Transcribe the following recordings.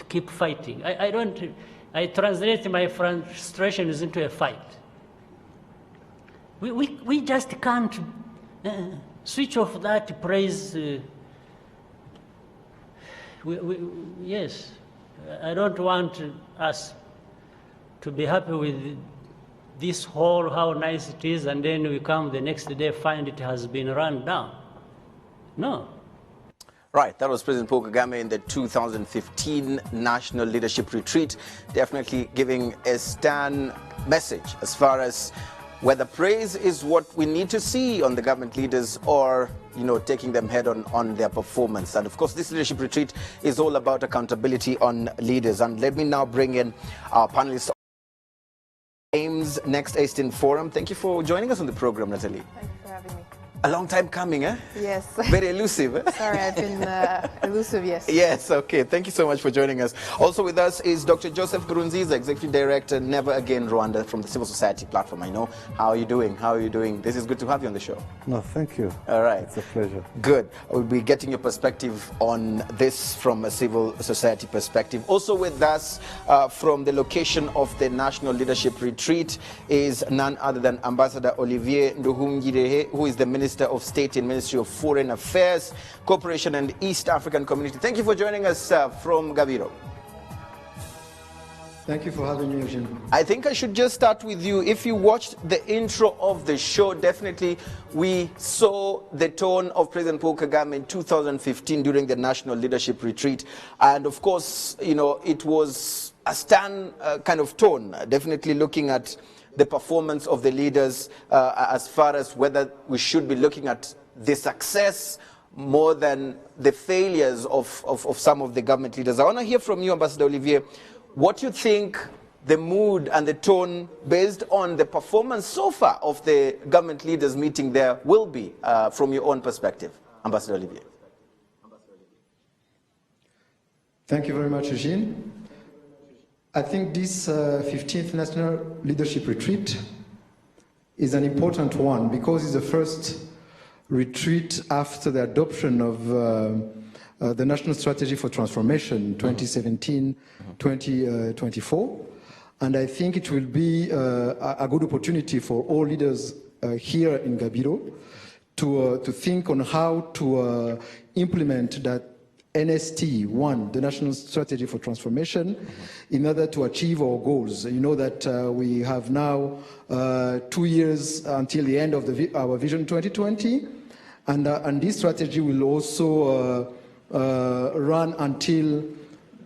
keep fighting. I translate my frustrations into a fight. We just can't switch off that praise. Yes, I don't want us to be happy with this whole, how nice it is, and then we come the next day, find it has been run down. No. Right, that was President Paul Kagame in the 2015 National Leadership Retreat, definitely giving a stern message as far as whether praise is what we need to see on the government leaders or, taking them head on their performance. And of course, this leadership retreat is all about accountability on leaders. And let me now bring in our panelists. AIM's Next Eastern Forum. Thank you for joining us on the program, Natalie. Thank you for having me. A long time coming, eh? Yes. Very elusive. Eh? Sorry, I've been elusive, yes. Yes, okay. Thank you so much for joining us. Also with us is Dr. Joseph Nkurunziza, Executive Director, Never Again Rwanda, from the Civil Society Platform. I know. How are you doing? How are you doing? This is good to have you on the show. No, thank you. All right. It's a pleasure. Good. We'll be getting your perspective on this from a civil society perspective. Also with us from the location of the National Leadership Retreat is none other than Ambassador Olivier Nduhungirehe, who is the Minister of State in Ministry of Foreign Affairs, Cooperation and East African Community. Thank you for joining us from Gabiro. Thank you for having me, Eugene. I think I should just start with you. If you watched the intro of the show, definitely we saw the tone of President Paul Kagame in 2015 during the National Leadership Retreat. And of course, it was a stern kind of tone, definitely looking at the performance of the leaders as far as whether we should be looking at the success more than the failures of some of the government leaders. I want to hear from you, Ambassador Olivier, what you think the mood and the tone based on the performance so far of the government leaders meeting there will be from your own perspective, Ambassador Olivier. Thank you very much, Eugene. I think this 15th National Leadership Retreat is an important one because it's the first retreat after the adoption of the National Strategy for Transformation 2017-2024. And I think it will be a good opportunity for all leaders here in Gabiro to think on how to implement that NST1, the National Strategy for Transformation, in order to achieve our goals. You know that we have now 2 years until the end of our Vision 2020, and this strategy will also run until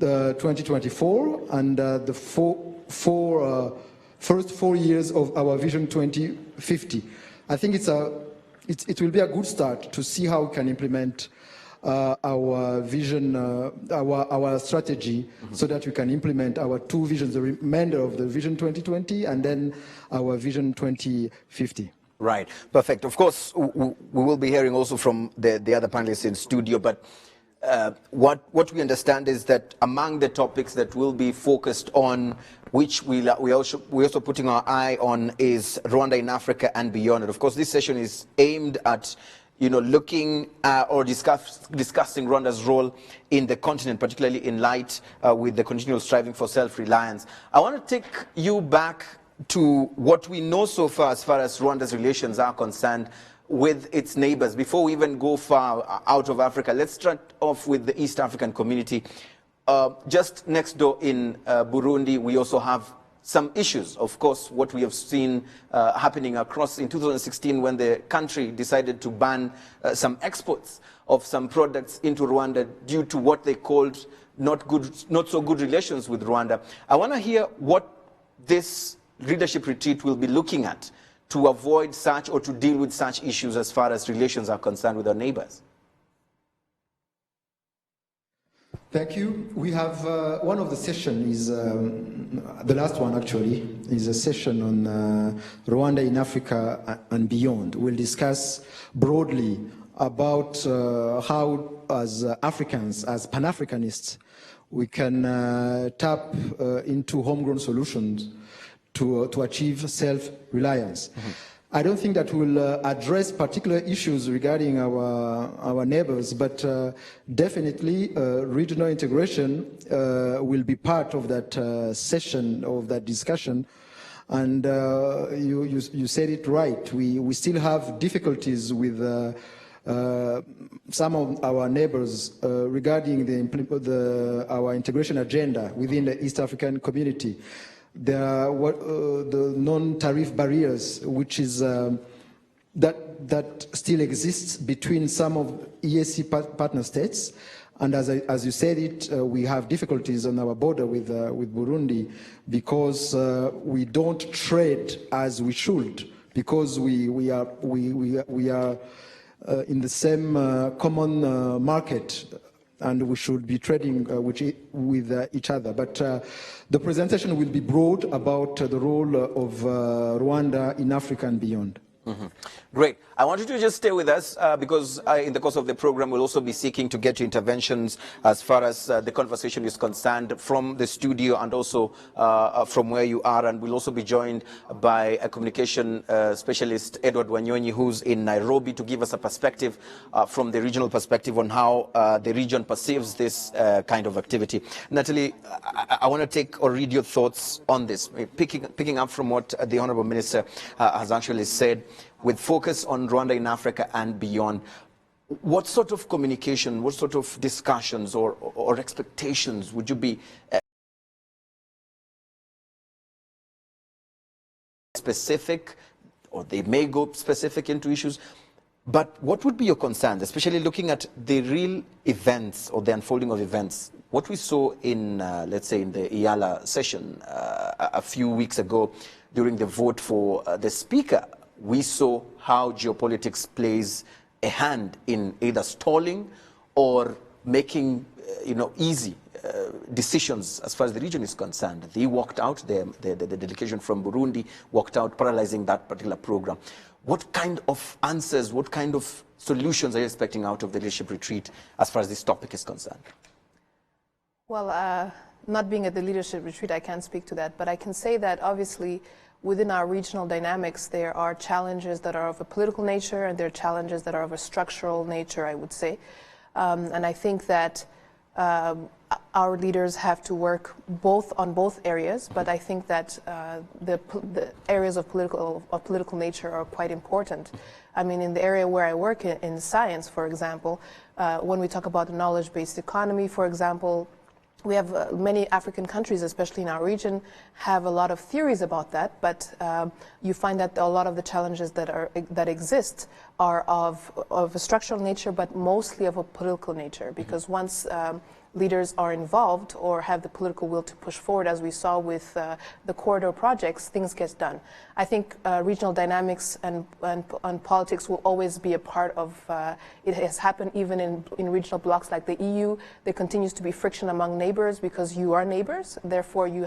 2024, and the first 4 years of our Vision 2050. I think it will be a good start to see how we can implement our vision, our strategy, so that we can implement our two visions, the remainder of the Vision 2020 and then our Vision 2050. Right, perfect. Of course, we will be hearing also from the other panelists in studio, but what we understand is that among the topics that will be focused on, which we're also putting our eye on, is Rwanda in Africa and beyond. And of course, this session is aimed at looking or discussing Rwanda's role in the continent, particularly in light with the continual striving for self-reliance. I want to take you back to what we know so far as Rwanda's relations are concerned with its neighbors. Before we even go far out of Africa, let's start off with the East African community. Just next door in Burundi, we also have some issues. Of course, what we have seen happening across in 2016 when the country decided to ban some exports of some products into Rwanda due to what they called not so good relations with Rwanda. I want to hear what this leadership retreat will be looking at to avoid such or to deal with such issues as far as relations are concerned with our neighbors. Thank you. We have one of the sessions, the last one actually, is a session on Rwanda in Africa and beyond. We'll discuss broadly about how, as Africans, as Pan-Africanists, we can tap into homegrown solutions to achieve self-reliance. I don't think that will address particular issues regarding our neighbors, but definitely regional integration will be part of that session, of that discussion. And you said it right. We still have difficulties with some of our neighbors regarding our integration agenda within the East African community. There are the non-tariff barriers, which is that still exists between some of EAC partner states. And as you said it, we have difficulties on our border with Burundi because we don't trade as we should, because we are in the same common market, and we should be trading with each other. But the presentation will be broad about the role of Rwanda in Africa and beyond. Mm-hmm. Great. I want you to just stay with us because in the course of the program we'll also be seeking to get your interventions as far as the conversation is concerned from the studio and also from where you are, and we'll also be joined by a communication specialist, Edward Wanyonyi, who's in Nairobi, to give us a perspective from the regional perspective on how the region perceives this kind of activity. Natalie, I want to take or read your thoughts on this, picking up from what the Honorable Minister has actually said, with focus on Rwanda in Africa and beyond. What sort of communication, what sort of discussions or expectations would you be specific, or they may go specific into issues, but what would be your concerns, especially looking at the real events or the unfolding of events? What we saw in, let's say, in the IALA session a few weeks ago during the vote for the speaker, we saw how geopolitics plays a hand in either stalling or making easy decisions as far as the region is concerned. They walked out, the delegation from Burundi walked out, paralyzing that particular program. What kind of answers, what kind of solutions are you expecting out of the leadership retreat as far as this topic is concerned? Well, not being at the leadership retreat, I can't speak to that, but I can say that obviously within our regional dynamics, there are challenges that are of a political nature and there are challenges that are of a structural nature, I would say. And I think that our leaders have to work on both areas, but I think that the areas of political nature are quite important. I mean, in the area where I work in science, for example, when we talk about the knowledge-based economy, for example, we have many African countries, especially in our region, have a lot of theories about that, but you find that a lot of the challenges that exist are of a structural nature, but mostly of a political nature, because once leaders are involved or have the political will to push forward, as we saw with the corridor projects, things get done. I think regional dynamics and politics will always be a part of, it has happened even in regional blocks like the EU. There continues to be friction among neighbors because you are neighbors, therefore you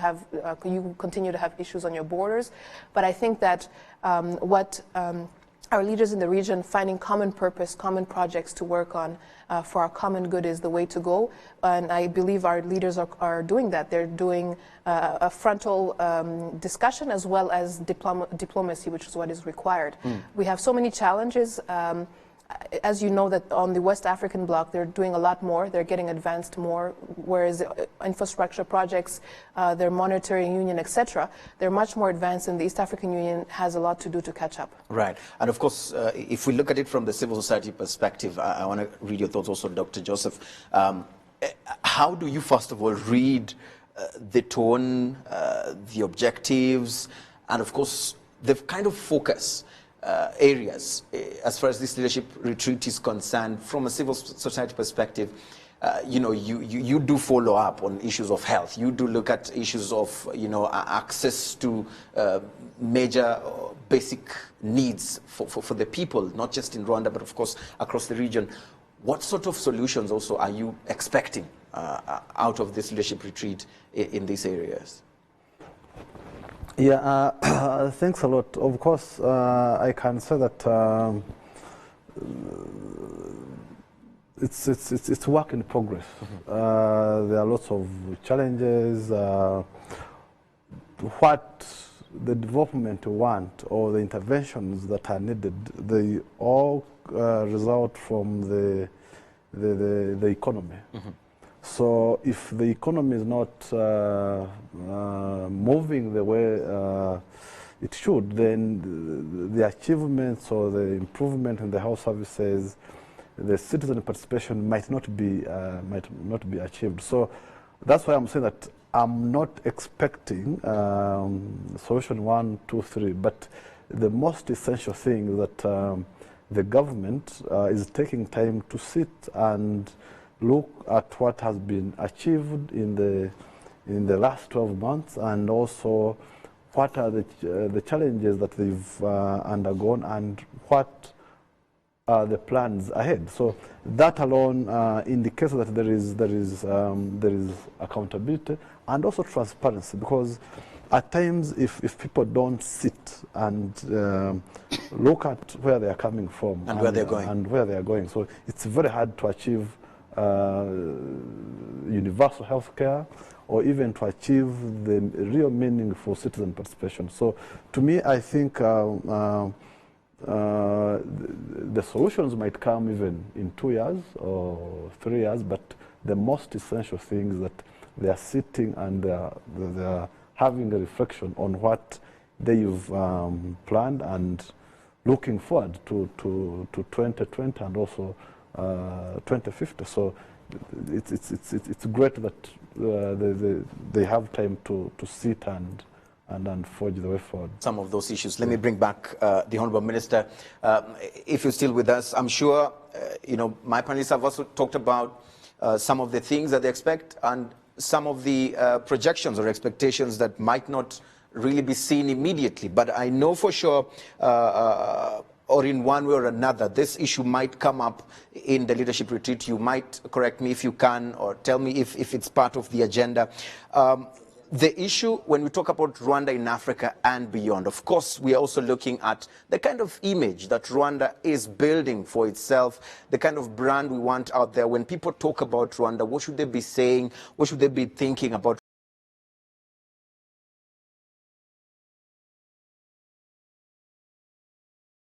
continue to have issues on your borders. But I think that our leaders in the region finding common purpose, common projects to work on for our common good is the way to go. And I believe our leaders are doing that. They're doing a frontal discussion as well as diplomacy, which is what is required. We have so many challenges. As you know, that on the West African bloc, they're doing a lot more. They're getting advanced more, whereas infrastructure projects, their monetary union, etc., they're much more advanced, and the East African Union has a lot to do to catch up. Right. And of course, if we look at it from the civil society perspective, I want to read your thoughts also, Dr. Joseph. How do you, first of all, read the tone, the objectives, and of course, the kind of focus areas as far as this leadership retreat is concerned from a civil society perspective? You do follow up on issues of health. You do look at issues of, access to major basic needs for the people, not just in Rwanda, but of course across the region. What sort of solutions also are you expecting out of this leadership retreat in these areas? Yeah, thanks a lot. Of course, I can say that it's work in progress. There are lots of challenges. What the development we want or the interventions that are needed, they all result from the economy. Mm-hmm. So if the economy is not moving the way it should, then the achievements or the improvement in the health services, the citizen participation might not be achieved. So that's why I'm saying that I'm not expecting solution 1, 2, 3, but the most essential thing is that the government is taking time to sit and look at what has been achieved in the last 12 months, and also what are the challenges that they've undergone, and what are the plans ahead. So that alone indicates that there is accountability and also transparency, because at times if people don't sit and look at where they are coming from and where they're going, so it's very hard to achieve universal health care, or even to achieve the real meaningful citizen participation. So to me, I think the solutions might come even in 2 years or 3 years, but the most essential thing is that they are sitting and they are having a reflection on what they've planned and looking forward to 2020 and also 2050. So it's great that they have time to sit and forge the way forward. Some of those issues. Let me bring back the Honourable Minister. If you're still with us, I'm sure my panelists have also talked about some of the things that they expect and some of the projections or expectations that might not really be seen immediately. But I know for sure, or in one way or another, this issue might come up in the leadership retreat. You might correct me if you can, or tell me if it's part of the agenda. The issue, when we talk about Rwanda in Africa and beyond, of course, we are also looking at the kind of image that Rwanda is building for itself, the kind of brand we want out there. When people talk about Rwanda, what should they be saying? What should they be thinking about?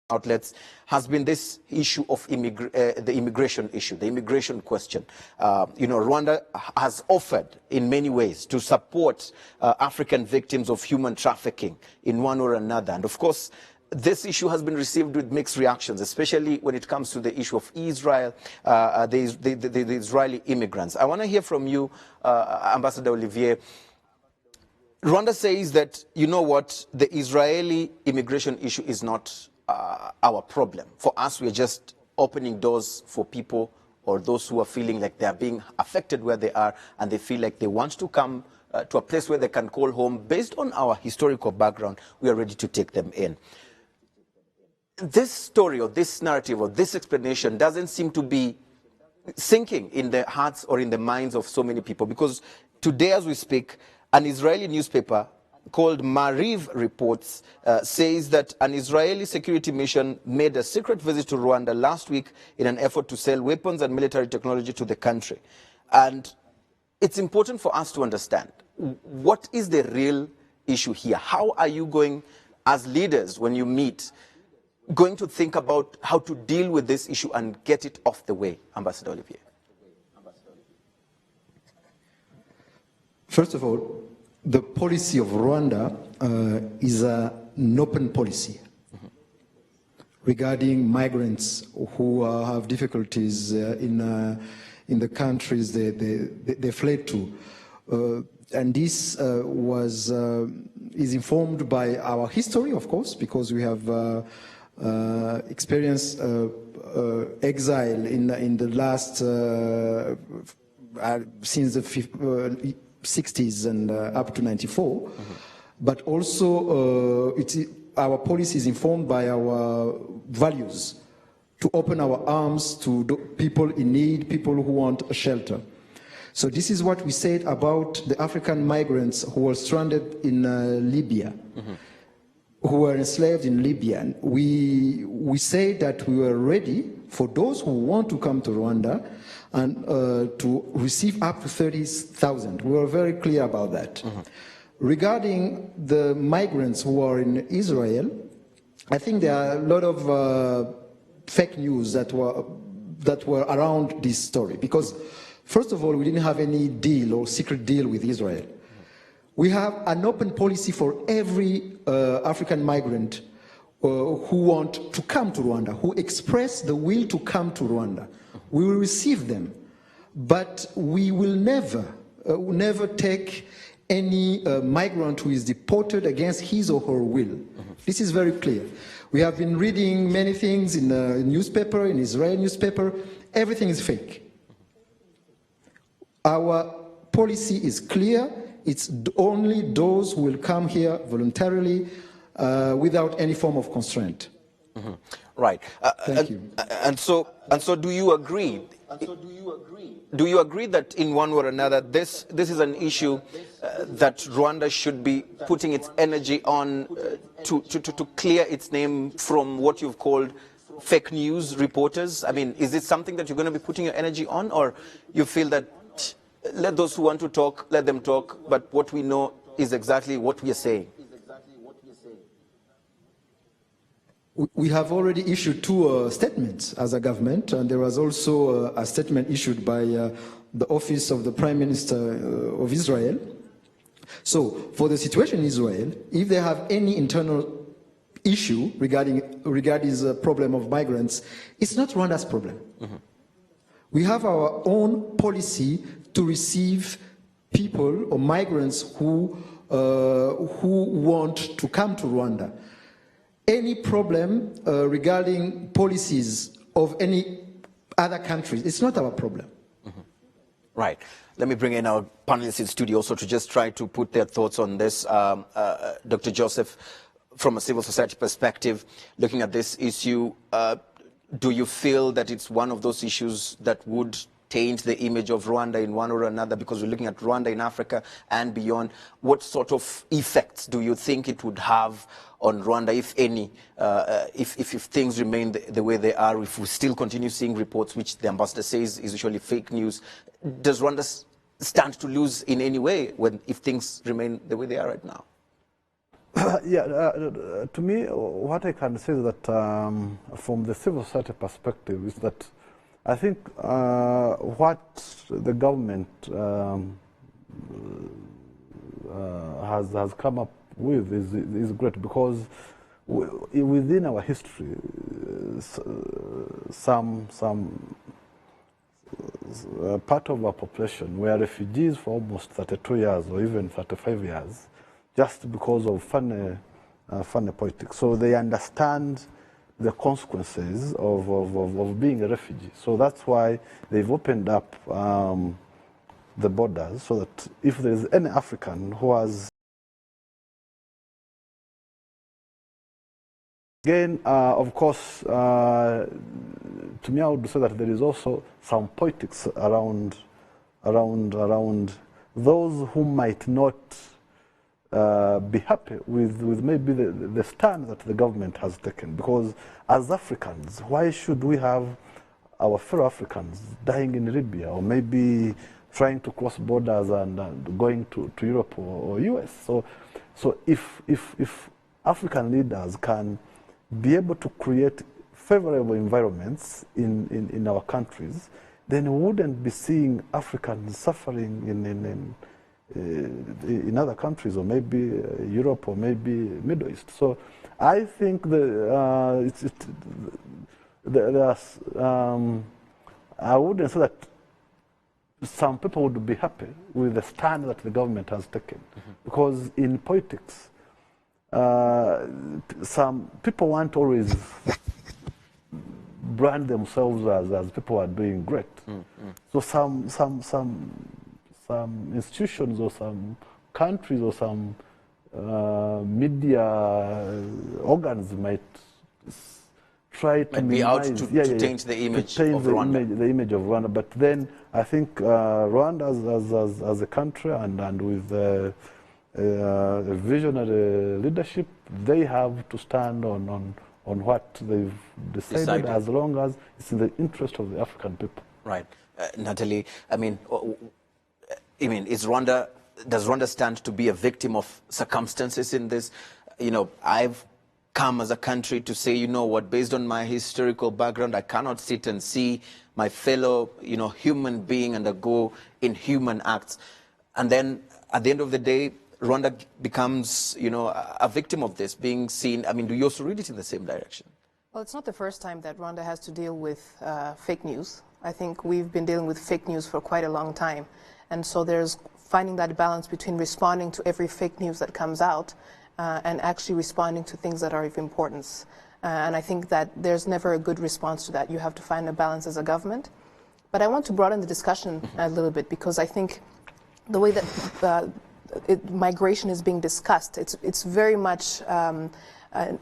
Outlets has been this issue of the immigration issue, the immigration question. Rwanda has offered in many ways to support African victims of human trafficking in one or another. And of course, this issue has been received with mixed reactions, especially when it comes to the issue of Israel, the Israeli immigrants. I want to hear from you, Ambassador Olivier. Rwanda says that, the Israeli immigration issue is not our problem. For us, we are just opening doors for people or those who are feeling like they are being affected where they are, and they feel like they want to come to a place where they can call home. Based on our historical background, we are ready to take them in. This story or this narrative or this explanation doesn't seem to be sinking in the hearts or in the minds of so many people, because today as we speak, an Israeli newspaper called Mariv Reports says that an Israeli security mission made a secret visit to Rwanda last week in an effort to sell weapons and military technology to the country. And it's important for us to understand, what is the real issue here? How are you going, as leaders, when you meet, going to think about how to deal with this issue and get it off the way, Ambassador Olivier? First of all, the policy of Rwanda is an open policy regarding migrants who have difficulties in the countries they fled to. And this is informed by our history, of course, because we have experienced exile in the last, since the 60s and up to 94, but also our policy is informed by our values to open our arms to people in need, people who want a shelter. So this is what we said about the African migrants who were stranded in Libya, who were enslaved in Libya. We say that we were ready for those who want to come to Rwanda and to receive up to 30,000. We were very clear about that. Regarding the migrants who are in Israel, I think there are a lot of fake news that were around this story. Because, first of all, we didn't have any deal or secret deal with Israel. We have an open policy for every African migrant who want to come to Rwanda, who express the will to come to Rwanda. We will receive them, but we will never take any migrant who is deported against his or her will. This is very clear. We have been reading many things in the newspaper, in Israeli newspaper. Everything is fake. Our policy is clear. It's only those who will come here voluntarily without any form of constraint. Right. Thank you. And so do you agree? Do you agree that in one way or another, this is an issue that Rwanda should be putting its energy on to clear its name from what you've called fake news reporters? I mean, is it something that you're going to be putting your energy on, or you feel that let those who want to talk, let them talk, but what we know is exactly what we are saying? We have already issued two statements as a government, and there was also a statement issued by the Office of the Prime Minister of Israel. So, for the situation in Israel, if they have any internal issue regarding the problem of migrants, it's not Rwanda's problem. We have our own policy to receive people or migrants who want to come to Rwanda. Any problem regarding policies of any other countries, it's not our problem. Right. Let me bring in our panelists in studio also to just try to put their thoughts on this. Dr. Joseph, from a civil society perspective, looking at this issue, do you feel that it's one of those issues that would taint the image of Rwanda in one or another, because we're looking at Rwanda in Africa and beyond? What sort of effects do you think it would have on Rwanda, if any, if things remain the way they are, if we still continue seeing reports which the ambassador says is usually fake news? Does Rwanda stand to lose in any way if things remain the way they are right now? To me, what I can say is that from the civil society perspective is that I think what the government has come up with is great, because within our history, some part of our population were refugees for almost 32 years or even 35 years, just because of funny politics. So they understand the consequences of being a refugee. So that's why they've opened up the borders, so that if there is any African who has... Again, of course, to me, I would say that there is also some politics around those who might not be happy with maybe the stand that the government has taken. Because as Africans, why should we have our fellow Africans dying in Libya, or maybe trying to cross borders and going to Europe or US? So if African leaders can be able to create favorable environments in our countries, then we wouldn't be seeing Africans suffering in other countries, or maybe Europe, or maybe Middle East. So I think I wouldn't say that some people would be happy with the stand that the government has taken, because in politics, some people want to always brand themselves as people are doing great. So some institutions or some countries or some media organs might try to be out to change the image of Rwanda. The image of Rwanda. But then I think Rwanda as a country and with a visionary leadership, they have to stand on what they've decided, as long as it's in the interest of the African people. Right. Natalie, I mean, is Rwanda does Rwanda stand to be a victim of circumstances in this? You know, I've come as a country to say, you know what, based on my historical background, I cannot sit and see my fellow, you know, human being undergo inhuman acts. And then at the end of the day, Rwanda becomes, you know, a victim of this, being seen. I mean, do you also read it in the same direction? Well, it's not the first time that Rwanda has to deal with fake news. I think we've been dealing with fake news for quite a long time. And so there's finding that balance between responding to every fake news that comes out and actually responding to things that are of importance. And I think that there's never a good response to that. You have to find a balance as a government. But I want to broaden the discussion a little bit, because I think the way that migration is being discussed, it's very much a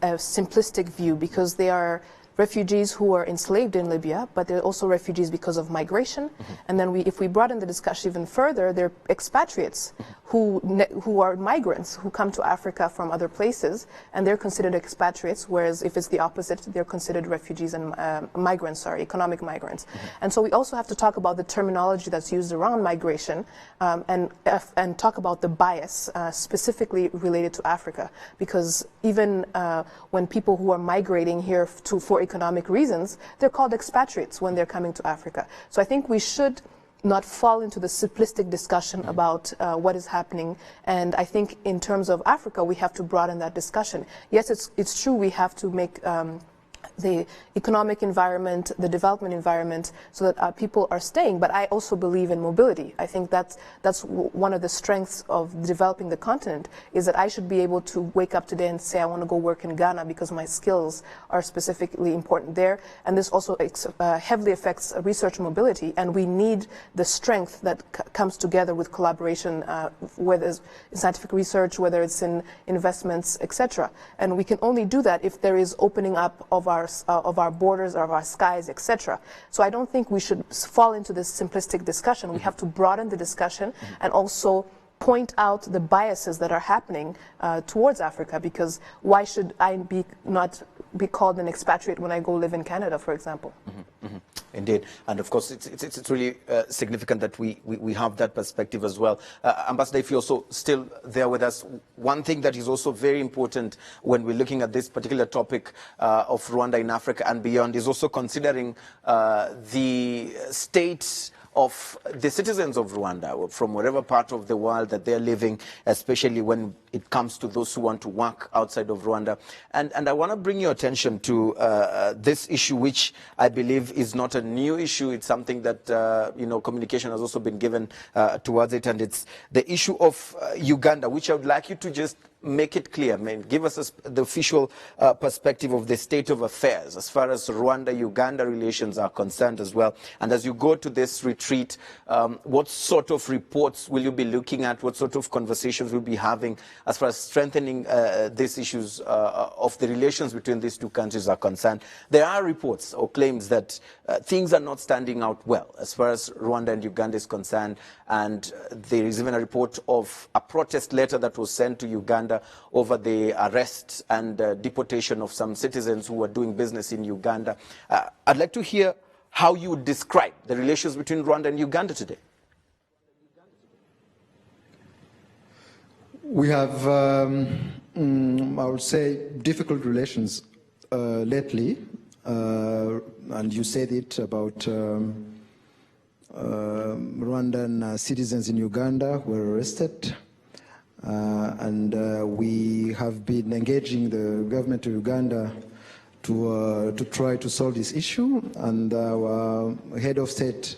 simplistic view, because they are refugees who are enslaved in Libya, but they're also refugees because of migration. And then if we broaden the discussion even further, they're expatriates who are migrants who come to Africa from other places, and they're considered expatriates, whereas if it's the opposite, they're considered refugees and economic migrants. And so we also have to talk about the terminology that's used around migration, and talk about the bias specifically related to Africa, because even when people who are migrating here for economic reasons, they're called expatriates when they're coming to Africa. So I think we should not fall into the simplistic discussion about what is happening. And I think in terms of Africa, we have to broaden that discussion. Yes, it's true we have to make the economic environment, the development environment, so that people are staying. But I also believe in mobility. I think that's one of the strengths of developing the continent, is that I should be able to wake up today and say, I want to go work in Ghana because my skills are specifically important there. And this also heavily affects research mobility. And we need the strength that comes together with collaboration, whether it's in scientific research, whether it's in investments, etc. And we can only do that if there is opening up of our borders, of our skies, etc. So I don't think we should fall into this simplistic discussion. We have to broaden the discussion and also point out the biases that are happening towards Africa, because why should I not be called an expatriate when I go live in Canada, for example? Indeed, and of course it's really significant that we have that perspective as well. Ambassador, if you're also still there with us, one thing that is also very important when we're looking at this particular topic of Rwanda in Africa and beyond is also considering the state of the citizens of Rwanda, from whatever part of the world that they're living, especially when it comes to those who want to work outside of Rwanda. And I want to bring your attention to this issue, which I believe is not a new issue. It's something that, you know, communication has also been given towards it. And it's the issue of Uganda, which I would like you to just make it clear. I mean, give us the official perspective of the state of affairs as far as Rwanda-Uganda relations are concerned as well. And as you go to this retreat, what sort of reports will you be looking at? What sort of conversations will you be having as far as strengthening these issues of the relations between these two countries are concerned? There are reports or claims that things are not standing out well as far as Rwanda and Uganda is concerned. And there is even a report of a protest letter that was sent to Uganda over the arrest and deportation of some citizens who were doing business in Uganda. I'd like to hear how you would describe the relations between Rwanda and Uganda today. We have, I would say, difficult relations lately, and you said it about Rwandan citizens in Uganda who were arrested. And we have been engaging the government of Uganda to try to solve this issue. And our head of state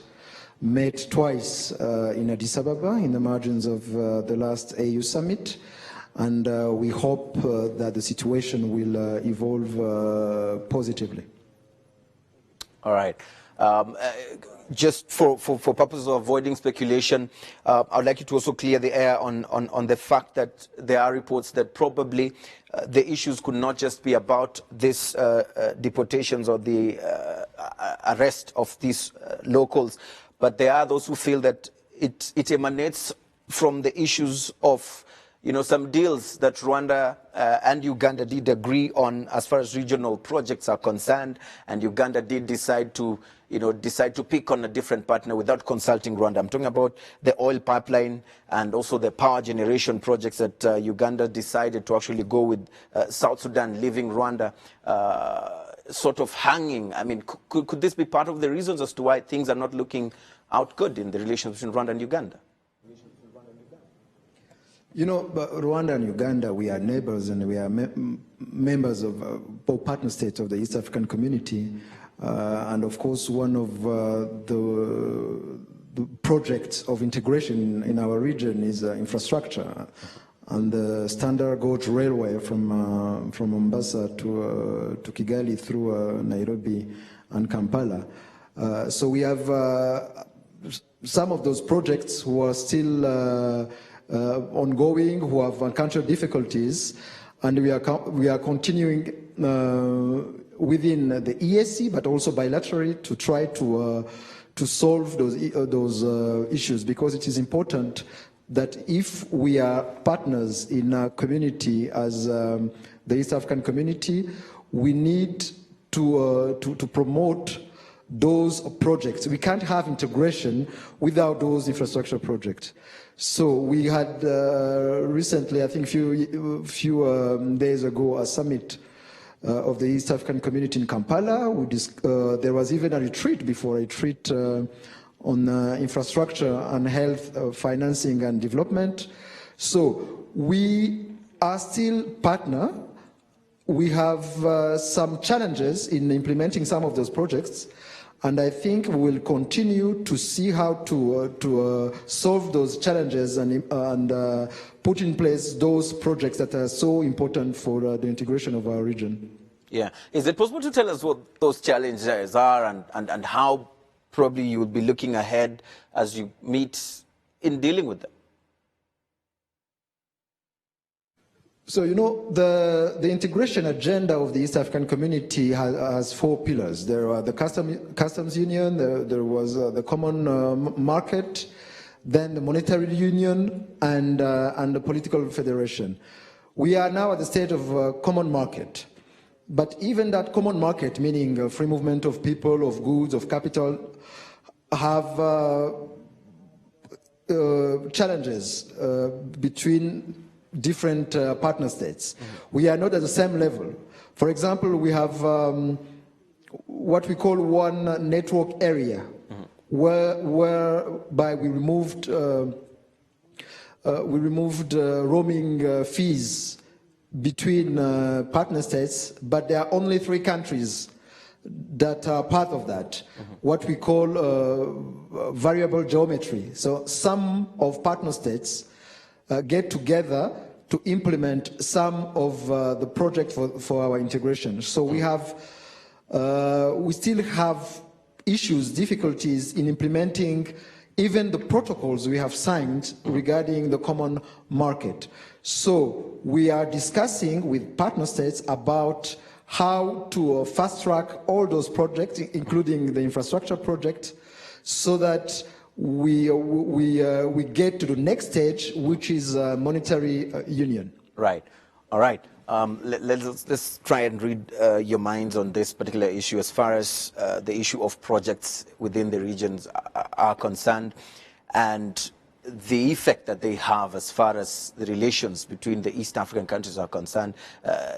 met twice in Addis Ababa in the margins of the last AU summit. And we hope that the situation will evolve positively. All right. Just for purposes of avoiding speculation, I'd like you to also clear the air on the fact that there are reports that probably the issues could not just be about this deportations or the arrest of these locals, but there are those who feel that it emanates from the issues of some deals that Rwanda and Uganda did agree on as far as regional projects are concerned, and Uganda did decide to pick on a different partner without consulting Rwanda. I'm talking about the oil pipeline and also the power generation projects that Uganda decided to actually go with South Sudan, leaving Rwanda sort of hanging. I mean, could this be part of the reasons as to why things are not looking out good in the relations between Rwanda and Uganda? Rwanda and Uganda, we are neighbors and we are members of both partner states of the East African Community. And of course, one of the projects of integration in our region is infrastructure. And the Standard Gauge Railway from Mombasa to Kigali through Nairobi and Kampala. So we have some of those projects who are still ongoing, who have encountered difficulties, and we are continuing within the EAC, but also bilaterally, to try to solve those issues, because it is important that if we are partners in a community as the East African Community, we need to promote those projects. We can't have integration without those infrastructure projects. So we had recently, I think a few days ago, a summit of the East African Community in Kampala. There was even a retreat on infrastructure and health, financing and development. So we are still partner. We have some challenges in implementing some of those projects, and I think we will continue to see how to solve those challenges and put in place those projects that are so important for the integration of our region. Yeah. Is it possible to tell us what those challenges are and how probably you will be looking ahead as you meet in dealing with them? So, the integration agenda of the East African Community has 4 pillars. There are the customs union, there was the common market, then the monetary union, and the political federation. We are now at the stage of common market. But even that common market, meaning free movement of people, of goods, of capital, have challenges between different partner states. Mm-hmm. We are not at the same level. For example, we have what we call one network area, mm-hmm. whereby we removed roaming fees between partner states, but there are only 3 countries that are part of that, mm-hmm. what we call variable geometry. So some of partner states get together to implement some of the project for our integration. So we still have issues, difficulties in implementing even the protocols we have signed regarding the common market. So we are discussing with partner states about how to fast track all those projects, including the infrastructure project, so that we get to the next stage, which is monetary union. Right. All right. Let's try and read your minds on this particular issue as far as the issue of projects within the regions are concerned, and the effect that they have as far as the relations between the East African countries are concerned,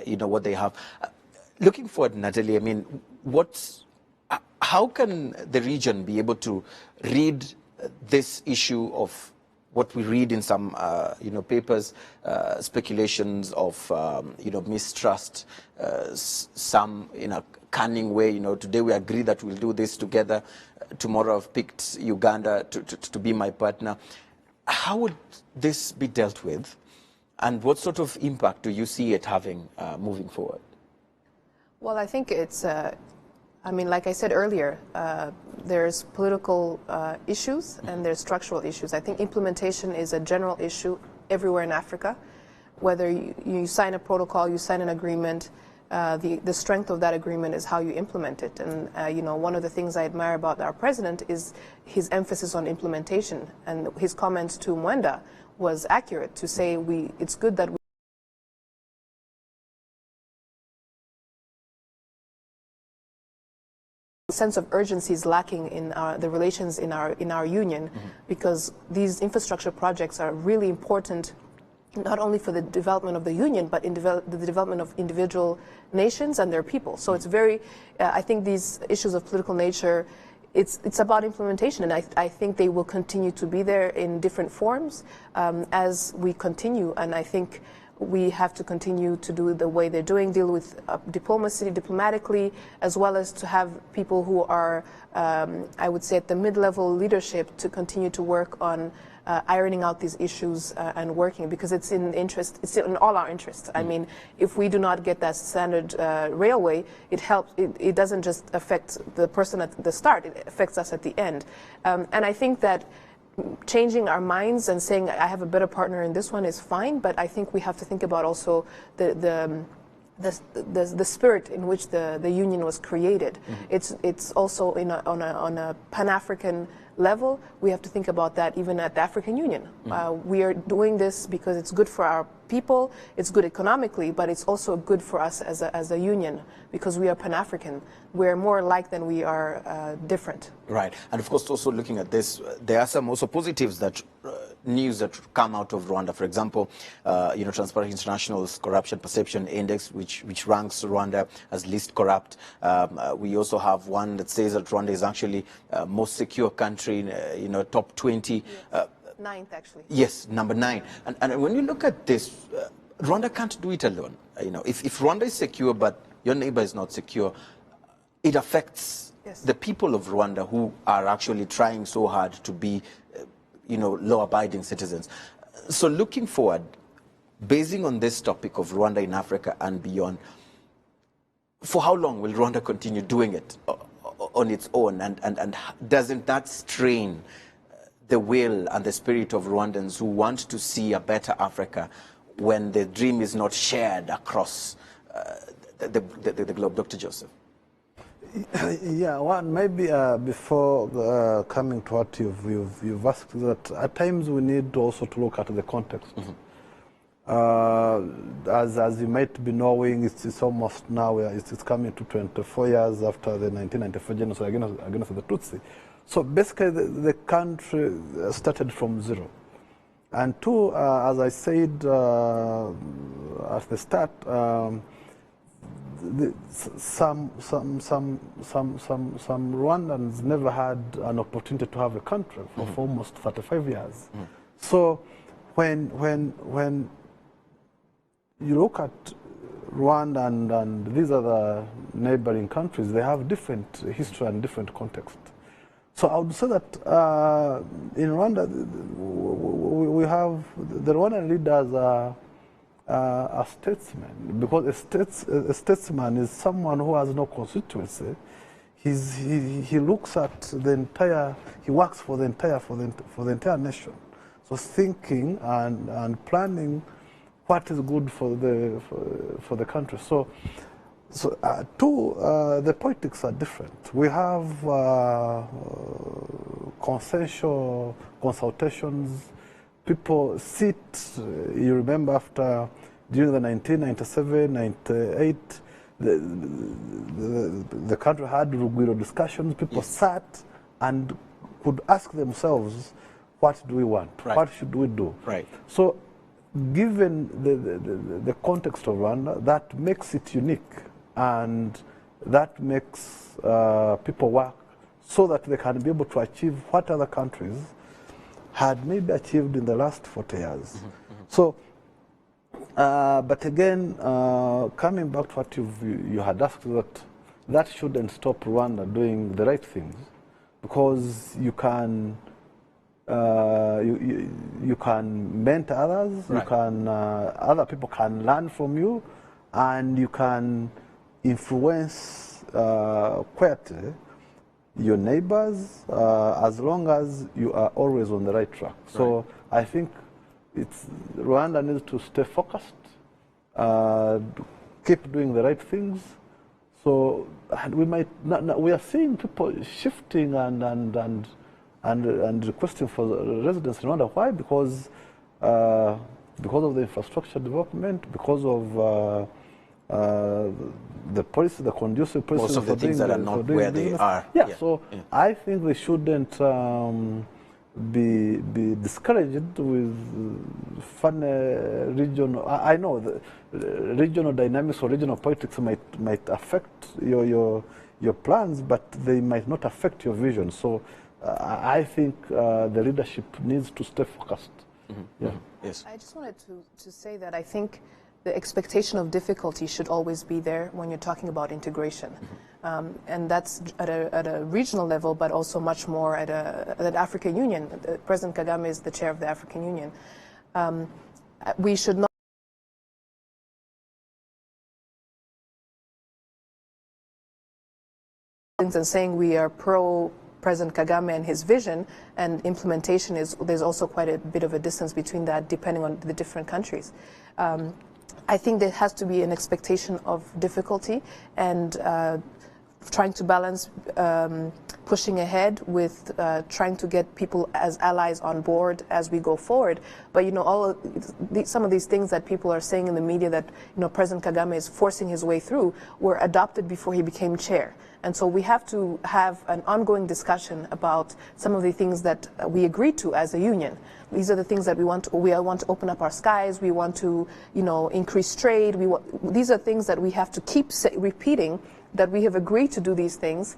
what they have. Looking forward, Natalie, I mean, how can the region be able to read this issue of what we read in some, papers, speculations of, mistrust, some in a cunning way. Today we agree that we'll do this together. Tomorrow I've picked Uganda to be my partner. How would this be dealt with? And what sort of impact do you see it having moving forward? Well, I think it's, like I said earlier, there's political issues and there's structural issues. I think implementation is a general issue everywhere in Africa. Whether you sign a protocol, you sign an agreement, the strength of that agreement is how you implement it. And, one of the things I admire about our president is his emphasis on implementation. And his comments to Mwenda was accurate to say it's good that sense of urgency is lacking in the relations in our union, because these infrastructure projects are really important not only for the development of the union, but in the development of individual nations and their people. So it's very, I think these issues of political nature, it's about implementation, and I think they will continue to be there in different forms as we continue, and I think we have to continue to do the way they're doing, deal with diplomatically, as well as to have people who are, I would say, at the mid-level leadership to continue to work on ironing out these issues and working, because it's in all our interests. I mean, if we do not get that standard railway, it doesn't just affect the person at the start, it affects us at the end. And I think that changing our minds and saying I have a better partner in this one is fine, but I think we have to think about also the spirit in which the union was created. It's also on a Pan-African level. We have to think about that even at the African Union. We are doing this because it's good for our people, it's good economically, but it's also good for us as a union, because we are Pan-African. We're more alike than we are different. Right, and of course also looking at this, there are some also positives that news that come out of Rwanda. For example, Transparency International's Corruption Perception Index, which ranks Rwanda as least corrupt. We also have one that says that Rwanda is actually most secure country, top 20. Yes. Ninth, actually. Yes, number 9. And when you look at this, Rwanda can't do it alone. If Rwanda is secure, but your neighbor is not secure, it affects the people of Rwanda who are actually trying so hard to be law-abiding citizens. So looking forward, basing on this topic of Rwanda in Africa and beyond, for how long will Rwanda continue doing it on its own? And doesn't that strain the will and the spirit of Rwandans who want to see a better Africa when the dream is not shared across the globe? Dr. Joseph. Yeah, one maybe before coming to what you've asked, that at times we need also to look at the context. As you might be knowing, it's almost now, it's coming to 24 years after the 1994 genocide against the Tutsi. So basically the country started from zero. And two, as I said at the start, some Rwandans never had an opportunity to have a country for almost 35 years. So when you look at Rwanda and these other neighboring countries, they have different history and different context. So I would say that in Rwanda, we have the Rwandan leaders are statesmen, because a statesman is someone who has no constituency. He looks at the entire, he works for the entire nation. So thinking and planning what is good for the country. So two, the politics are different. We have consensual consultations. People sit, you remember after, during the 1997, 98, the country had Rugwiro discussions. People sat and could ask themselves, what do we want? Right. What should we do? Right. So given the context of Rwanda, that makes it unique, and that makes people work so that they can be able to achieve what other countries had maybe achieved in the last 40 years. So, but again, coming back to what you had asked, that shouldn't stop Rwanda doing the right things, because you can you can mentor others, right. You can other people can learn from you, and you can influence quietly your neighbors, as long as you are always on the right track. So right. I think Rwanda needs to stay focused, keep doing the right things. So we are seeing people shifting and requesting for residence in Rwanda. Why? Because because of the infrastructure development, because of the policy, the conducive policy. Most of the things that are not where they are. Yeah, so I think they shouldn't be discouraged with fun regional. I know the regional dynamics or regional politics might affect your plans, but they might not affect your vision. So I think the leadership needs to stay focused. Mm-hmm. Yeah. Mm-hmm. Yes. I just wanted to say that I think the expectation of difficulty should always be there when you're talking about integration. Mm-hmm. And that's at a regional level, but also much more at an African Union. President Kagame is the chair of the African Union. We should not and saying we are pro President Kagame and his vision, and implementation there's also quite a bit of a distance between that depending on the different countries. I think there has to be an expectation of difficulty and trying to balance pushing ahead with trying to get people as allies on board as we go forward. But some of these things that people are saying in the media that President Kagame is forcing his way through were adopted before he became chair. And so we have to have an ongoing discussion about some of the things that we agreed to as a union. These are the things that we want to open up our skies. We want to, increase trade. These are things that we have to keep repeating, that we have agreed to do these things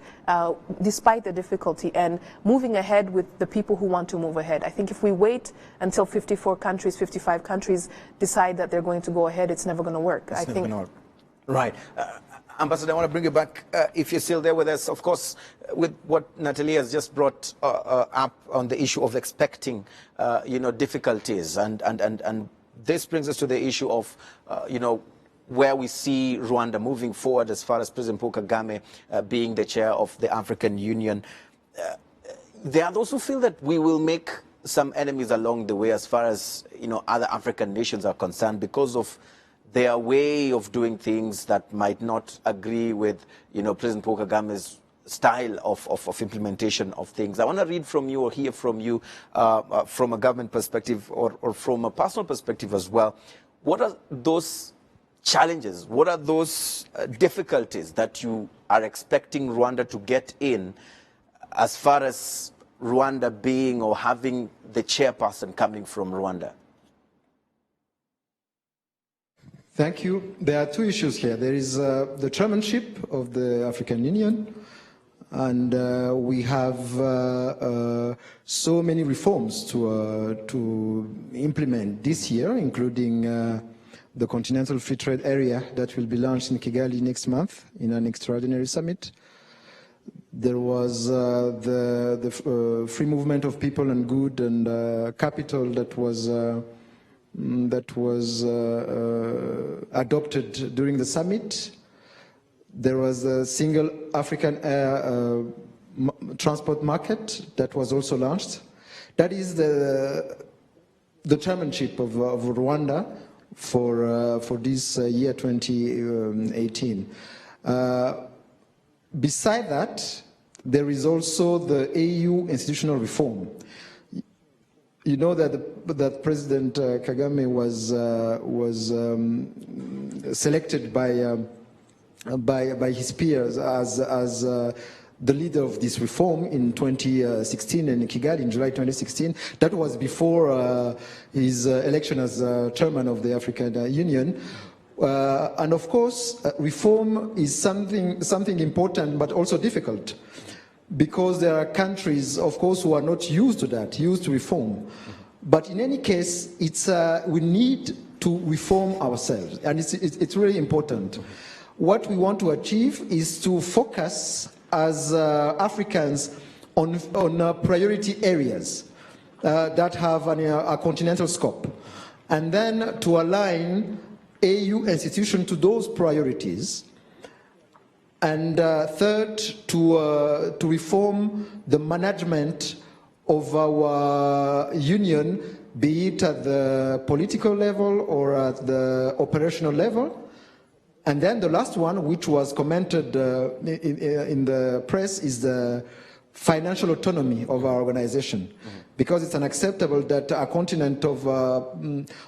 despite the difficulty, and moving ahead with the people who want to move ahead. I think if we wait until 54 countries, 55 countries decide that they're going to go ahead, it's never going to work. It's never going to work. Right. Ambassador, I want to bring you back, if you're still there with us, of course, with what Natalie has just brought up on the issue of expecting, difficulties. And this brings us to the issue of, where we see Rwanda moving forward as far as President Paul Kagame being the chair of the African Union. There are those who feel that we will make some enemies along the way as far as, other African nations are concerned because of their way of doing things that might not agree with, President Paul Kagame's style of implementation of things. I want to read from you or hear from you from a government perspective or from a personal perspective as well. What are those challenges? What are those difficulties that you are expecting Rwanda to get in as far as Rwanda being or having the chairperson coming from Rwanda? Thank you. There are two issues here. There is the chairmanship of the African Union, and we have so many reforms to implement this year, including the Continental Free Trade Area that will be launched in Kigali next month in an extraordinary summit. There was the free movement of people and good and capital that was adopted during the summit. There was a single African air transport market that was also launched. That is the chairmanship of Rwanda for this year 2018. Beside that, there is also the AU institutional reform. You know that President Kagame was selected by his peers as the leader of this reform in 2016 in Kigali in July 2016. That was before his election as chairman of the African Union. And of course, reform is something important, but also difficult, because there are countries, of course, who are not used to that, used to reform. But in any case, we need to reform ourselves, and it's really important. What we want to achieve is to focus as Africans on priority areas that have a continental scope, and then to align AU institutions to those priorities. And third, to reform the management of our union, be it at the political level or at the operational level. And then the last one, which was commented in the press, is the financial autonomy of our organization, because it's unacceptable that a continent of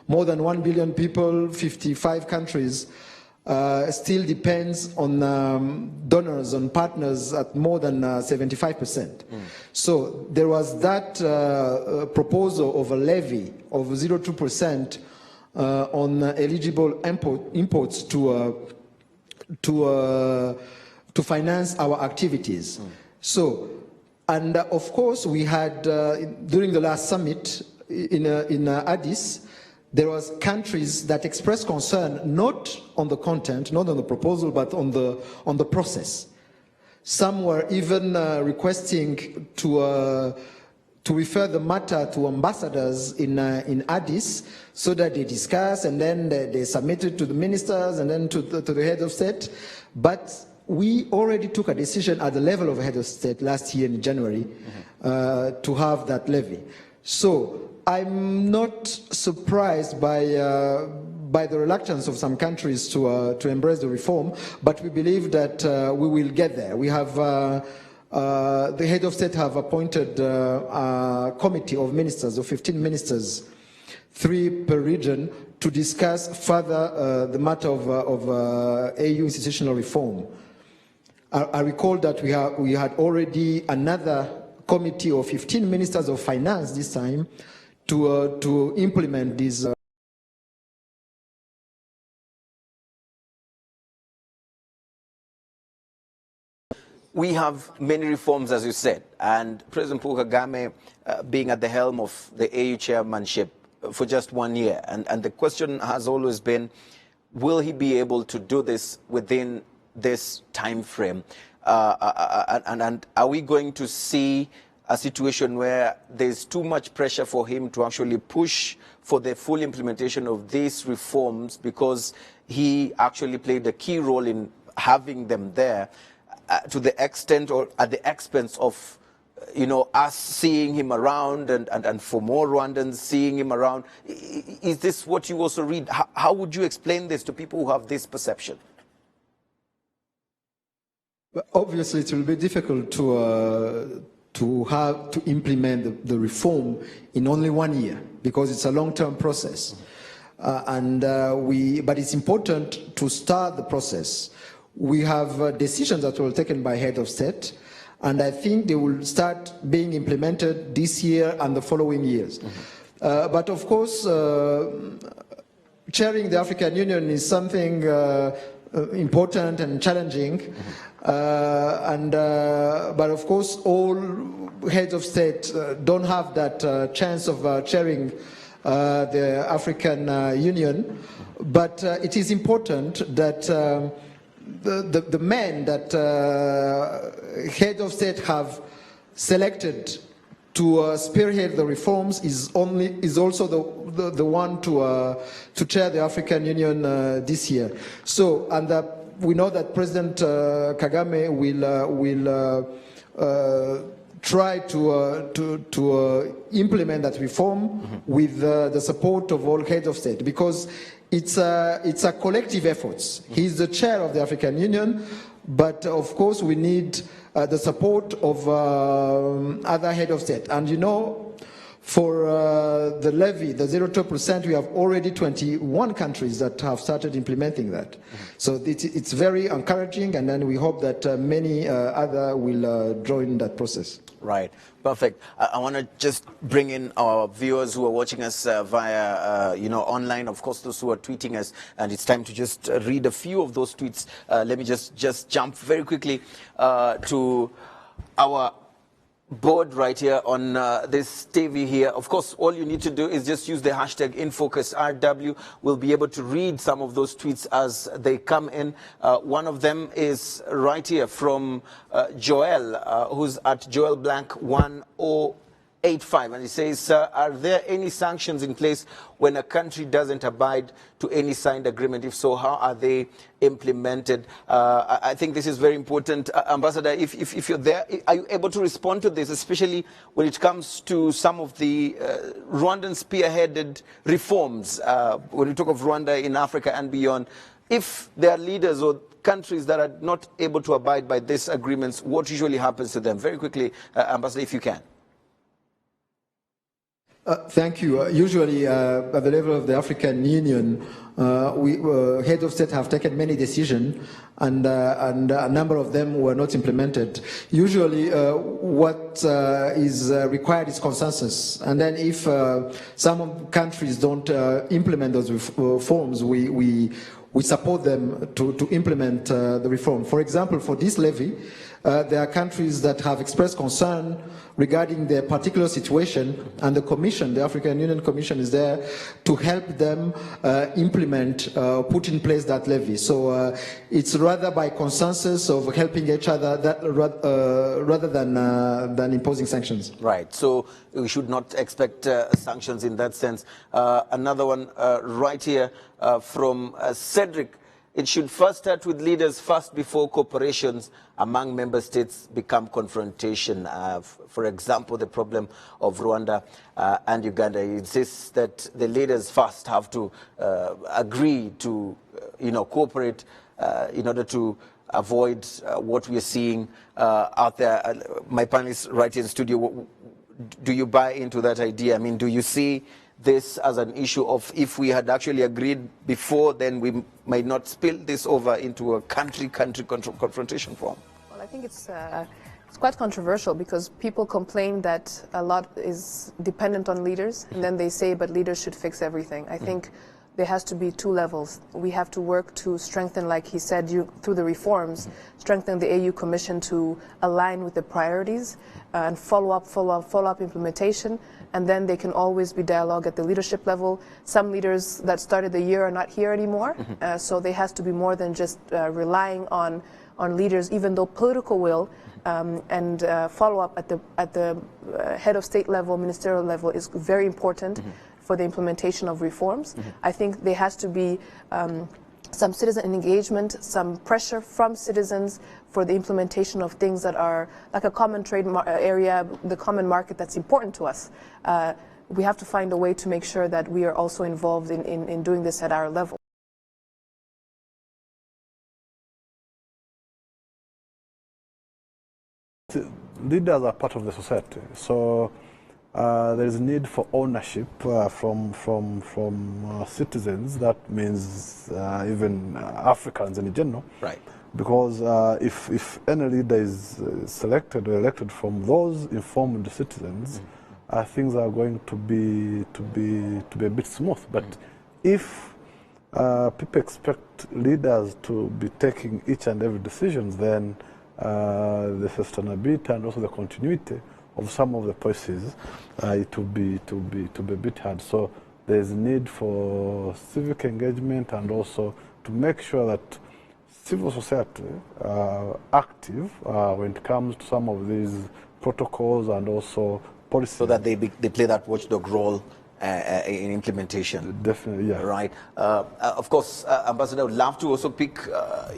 more than 1 billion people, 55 countries, still depends on donors, on partners at more than 75%. So there was that proposal of a levy of 0.2% on eligible imports to finance our activities. So, and of course we had, during the last summit in Addis, there was countries that expressed concern not on the content, not on the proposal, but on the process. Some were even requesting to refer the matter to ambassadors in Addis so that they discuss and then they submit it to the ministers and then to the head of state. But we already took a decision at the level of head of state last year in January to have that levy. So I'm not surprised by the reluctance of some countries to embrace the reform, but we believe that we will get there. We have the head of state have appointed a committee of ministers, of 15 ministers, 3 per region, to discuss further the matter of AU institutional reform. I recall that we had already another committee of 15 ministers of finance this time to implement these. We have many reforms, as you said, and President Paul Kagame being at the helm of the AU chairmanship for just 1 year. And the question has always been, will he be able to do this within this time frame? And are we going to see a situation where there's too much pressure for him to actually push for the full implementation of these reforms because he actually played a key role in having them there, to the extent or at the expense of, you know, us seeing him around and for more Rwandans seeing him around? Is this what you also read? How would you explain this to people who have this perception? Obviously, it will be difficult to implement the reform in only 1 year because it's a long-term process. But it's important to start the process. We have decisions that were taken by head of state, and I think they will start being implemented this year and the following years. But of course, chairing the African Union is something important and challenging. But of course, all heads of state don't have that chance of chairing the African Union. But it is important that the men that head of state have selected to spearhead the reforms is also the one to chair the African Union this year. So, and we know that President Kagame will try to implement that reform with the support of all heads of state, because it's a collective effort. He's the chair of the African Union, but of course we need the support of other heads of state. And you know, for the levy, the 0.2%, we have already 21 countries that have started implementing that. So it's very encouraging, and then we hope that many other will join that process. Right. Perfect. I want to just bring in our viewers who are watching us via, online, of course, those who are tweeting us, and it's time to just read a few of those tweets. Let me just jump very quickly to our board right here on this TV here. Of course, all you need to do is just use the hashtag InFocusRW. We'll be able to read some of those tweets as they come in. One of them is right here from Joel, who's at Joel Blank 10 85, and it says, are there any sanctions in place when a country doesn't abide to any signed agreement? If so, how are they implemented? I think this is very important. Ambassador, if you're there, are you able to respond to this, especially when it comes to some of the Rwandan spearheaded reforms? When we talk of Rwanda in Africa and beyond, if there are leaders or countries that are not able to abide by these agreements, what usually happens to them? Very quickly, Ambassador, if you can. Thank you. Usually, at the level of the African Union, heads of state have taken many decisions, and a number of them were not implemented. Usually, what is required is consensus, and then if some countries don't implement those reforms, we support them to implement the reform. For example, for this levy, there are countries that have expressed concern regarding their particular situation, and the Commission, the African Union Commission, is there to help them implement, put in place that levy. So it's rather by consensus of helping each other rather than imposing sanctions. Right. So we should not expect sanctions in that sense. Another one right here from Cedric. It should first start with leaders first before corporations among member states become confrontation. For example, the problem of Rwanda and Uganda insists that the leaders first have to agree to, cooperate in order to avoid what we are seeing out there. My panelists right here in the studio, do you buy into that idea? I mean, do you see this as an issue of if we had actually agreed before, then we might not spill this over into a country confrontation form? Well, I think it's quite controversial because people complain that a lot is dependent on leaders, and then they say, but leaders should fix everything. I think there has to be two levels. We have to work to strengthen, like he said, through the reforms, strengthen the AU Commission to align with the priorities and follow up implementation. And then there can always be dialogue at the leadership level. Some leaders that started the year are not here anymore, so there has to be more than just relying on leaders, even though political will and follow-up at the head of state level, ministerial level is very important for the implementation of reforms. I think there has to be some citizen engagement, some pressure from citizens for the implementation of things that are like a common trade area, the common market that's important to us. We have to find a way to make sure that we are also involved in doing this at our level. Leaders are part of the society, so there is a need for ownership from citizens. That means even Africans in general. Right. Because if any leader is selected or elected from those informed citizens, things are going to be a bit smooth. But if people expect leaders to be taking each and every decision, then the sustainability and also the continuity of some of the policies, it will be a bit hard. So there is a need for civic engagement and also to make sure that civil society are active when it comes to some of these protocols and also policies. So that they play that watchdog role in implementation. Definitely, yeah. Right. Of course, Ambassador, I would love to also pick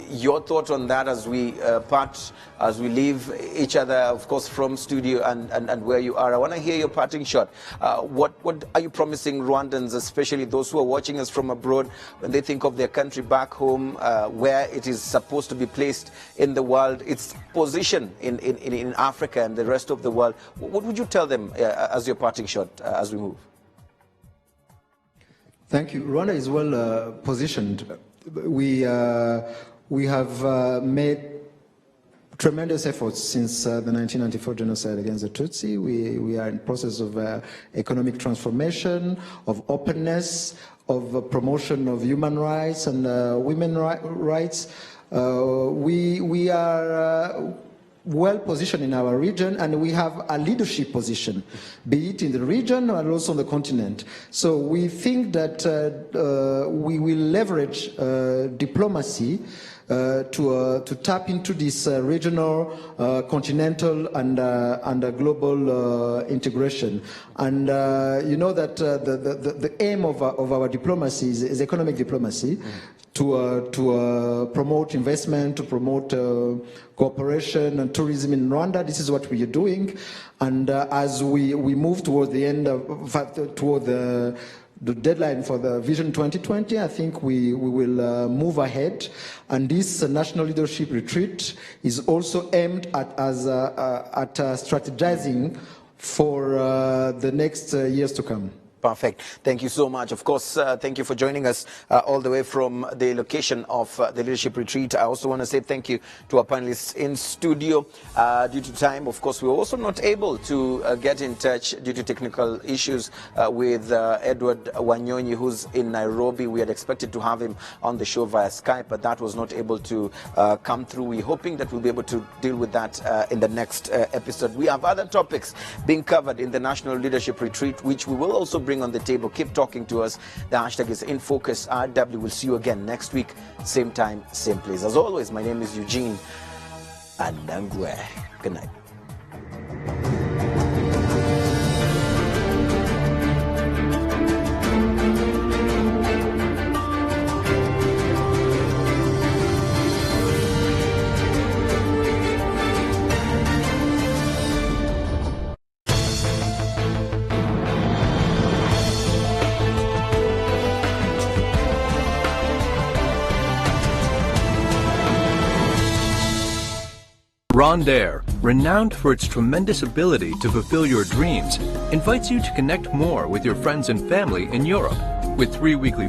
your thoughts on that as we part, as we leave each other, of course, from studio and where you are. I want to hear your parting shot. What are you promising Rwandans, especially those who are watching us from abroad, when they think of their country back home, where it is supposed to be placed in the world, its position in Africa and the rest of the world? What would you tell them as your parting shot as we move? Thank you. Rwanda is well positioned. We have made tremendous efforts since the 1994 genocide against the Tutsi. We are in process of economic transformation, of openness, of promotion of human rights and women's rights. We are well positioned in our region, and we have a leadership position, be it in the region and also on the continent. So we think that we will leverage diplomacy to tap into this regional, continental, and global integration. And you know that the aim of our diplomacy is economic diplomacy, to promote investment, to promote cooperation and tourism in Rwanda. This is what we are doing. And as we move toward the end toward the deadline for the Vision 2020, I think we will move ahead. And this national leadership retreat is also aimed at strategizing for the next years to come. Perfect. Thank you so much. Of course, thank you for joining us all the way from the location of the leadership retreat. I also want to say thank you to our panelists in studio. Due to time, of course, we were also not able to get in touch due to technical issues with Edward Wanyonyi, who's in Nairobi. We had expected to have him on the show via Skype, but that was not able to come through. We're hoping that we'll be able to deal with that in the next episode. We have other topics being covered in the National Leadership Retreat, which we will also bring on the table. Keep talking to us. The hashtag is InFocusRW. We'll see you again next week, same time, same place. As always, my name is Eugene Andangwe. Good night. Rwanda, renowned for its tremendous ability to fulfill your dreams, invites you to connect more with your friends and family in Europe with 3 weekly